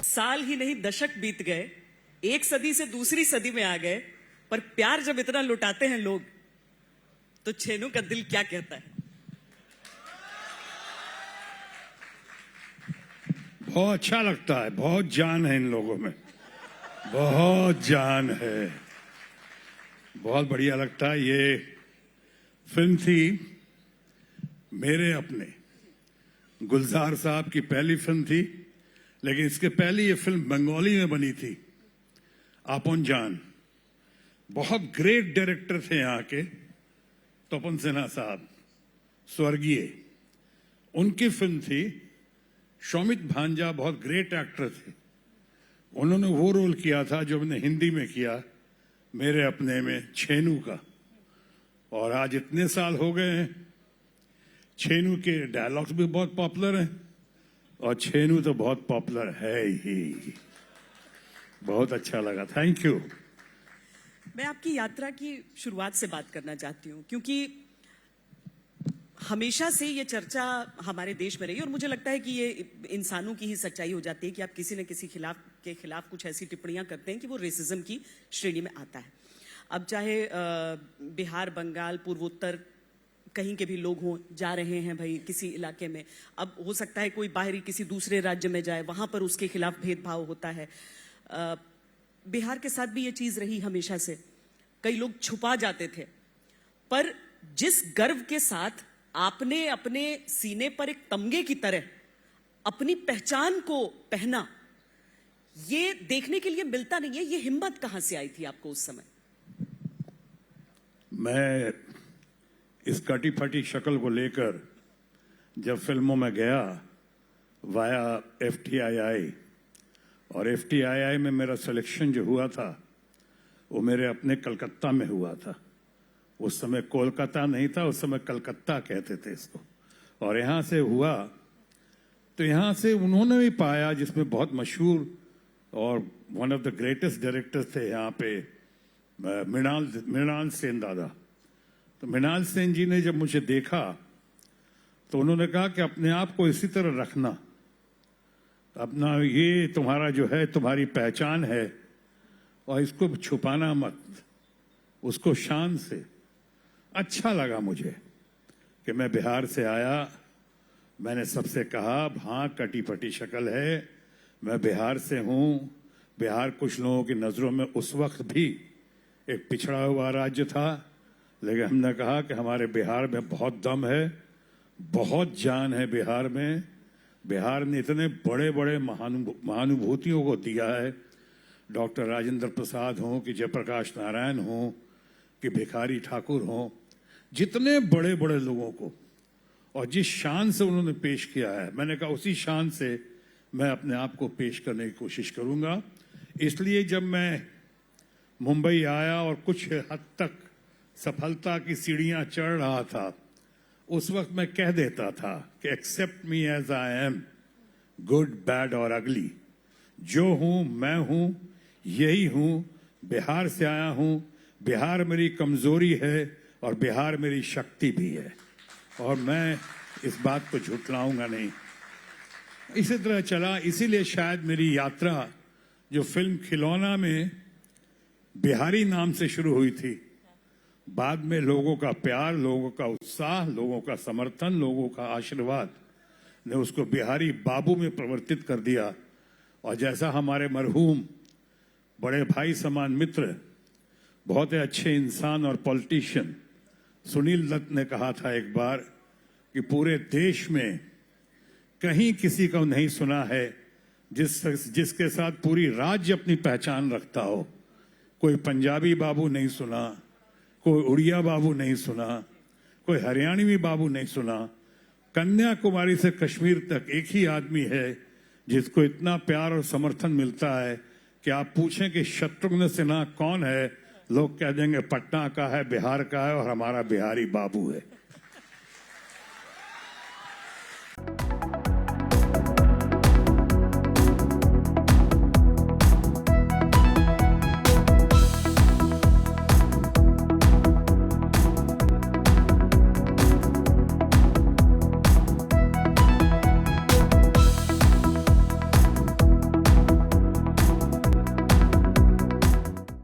साल ही नहीं दशक बीत गए, एक सदी से दूसरी सदी में आ गए, पर प्यार जब इतना लुटाते हैं लोग तो छेनू का दिल क्या कहता है? बहुत अच्छा लगता है, बहुत जान है इन लोगों में, बहुत जान है, बहुत बढ़िया लगता है। ये फिल्म थी मेरे अपने, गुलजार साहब की पहली फिल्म थी, लेकिन इसके पहले ये फिल्म बंगाली में बनी थी, आपन जान। बहुत ग्रेट डायरेक्टर थे यहाँ के, तपन सिन्हा साहब, स्वर्गीय, उनकी फिल्म थी। शौमित भांजा बहुत ग्रेट एक्टर थे, उन्होंने वो रोल किया था जो मैंने हिंदी में किया, मेरे अपने में, छेनू का। और आज इतने साल हो गए हैं, छेनू के डायलॉग्स भी बहुत पॉपुलर हैं और छेनू तो बहुत पॉपुलर है ही। बहुत अच्छा लगा, थैंक यू। मैं आपकी यात्रा की शुरुआत से बात करना चाहती हूं, क्योंकि हमेशा से ये चर्चा हमारे देश में रही और मुझे लगता है कि ये इंसानों की ही सच्चाई हो जाती है कि आप किसी न किसी के खिलाफ कुछ ऐसी टिप्पणियां करते हैं कि वो रेसिज्म की श्रेणी में आता है। अब चाहे बिहार, बंगाल, पूर्वोत्तर कहीं के भी लोग हों, जा रहे हैं भाई किसी इलाके में, अब हो सकता है कोई बाहरी किसी दूसरे राज्य में जाए, वहां पर उसके खिलाफ भेदभाव होता है। बिहार के साथ भी ये चीज रही हमेशा से, कई लोग छुपा जाते थे, पर जिस गर्व के साथ आपने अपने सीने पर एक तमगे की तरह अपनी पहचान को पहना, ये देखने के लिए मिलता नहीं है। ये हिम्मत कहां से आई थी आपको उस समय? मैं इस कटी फटी शक्ल को लेकर जब फिल्मों में गया वाया FTII, और FTII में मेरा सिलेक्शन जो हुआ था वो मेरे अपने कलकत्ता में हुआ था। उस समय कोलकाता नहीं था, उस समय कलकत्ता कहते थे इसको। और यहाँ से हुआ तो यहाँ से उन्होंने भी पाया, जिसमें बहुत मशहूर और one of the greatest directors थे यहाँ पे, मृणाल सेन दादा। तो मृणाल सेन जी ने जब मुझे देखा तो उन्होंने कहा कि अपने आप को इसी तरह रखना, अपना ये तुम्हारा जो है, तुम्हारी पहचान है और इसको छुपाना मत, उसको शान से। अच्छा लगा मुझे कि मैं बिहार से आया, मैंने सबसे कहा हाँ कटी फटी शक्ल है, मैं बिहार से हूं। बिहार कुछ लोगों की नजरों में उस वक्त भी एक पिछड़ा हुआ राज्य था, लेकिन हमने कहा कि हमारे बिहार में बहुत दम है, बहुत जान है बिहार में। बिहार ने इतने बड़े बड़े महानुभूतियों को दिया है, डॉक्टर राजेंद्र प्रसाद हों कि जयप्रकाश नारायण हों कि भिखारी ठाकुर हों, जितने बड़े बड़े लोगों को, और जिस शान से उन्होंने पेश किया है, मैंने कहा उसी शान से मैं अपने आप को पेश करने की कोशिश करूंगा। इसलिए जब मैं मुंबई आया और कुछ हद तक सफलता की सीढ़ियां चढ़ रहा था, उस वक्त मैं कह देता था कि accept me as I am, good bad और अगली, जो हूं मैं हूं, यही हूं, बिहार से आया हूं, बिहार मेरी कमजोरी है और बिहार मेरी शक्ति भी है, और मैं इस बात को झुठलाऊंगा नहीं। इसी तरह चला, इसीलिए शायद मेरी यात्रा जो फिल्म खिलौना में बिहारी नाम से शुरू हुई थी, बाद में लोगों का प्यार, लोगों का उत्साह, लोगों का समर्थन, लोगों का आशीर्वाद ने उसको बिहारी बाबू में परिवर्तित कर दिया। और जैसा हमारे मरहूम बड़े भाई समान मित्र, बहुत ही अच्छे इंसान और पॉलिटिशियन सुनील दत्त ने कहा था एक बार कि पूरे देश में कहीं किसी को नहीं सुना है जिसके साथ पूरी राज्य अपनी पहचान रखता हो। कोई पंजाबी बाबू नहीं सुना, कोई उड़िया बाबू नहीं सुना, कोई हरियाणवी बाबू नहीं सुना, कन्याकुमारी से कश्मीर तक एक ही आदमी है जिसको इतना प्यार और समर्थन मिलता है कि आप पूछें कि शत्रुघ्न सिन्हा कौन है, लोग कह देंगे पटना का है, बिहार का है और हमारा बिहारी बाबू है।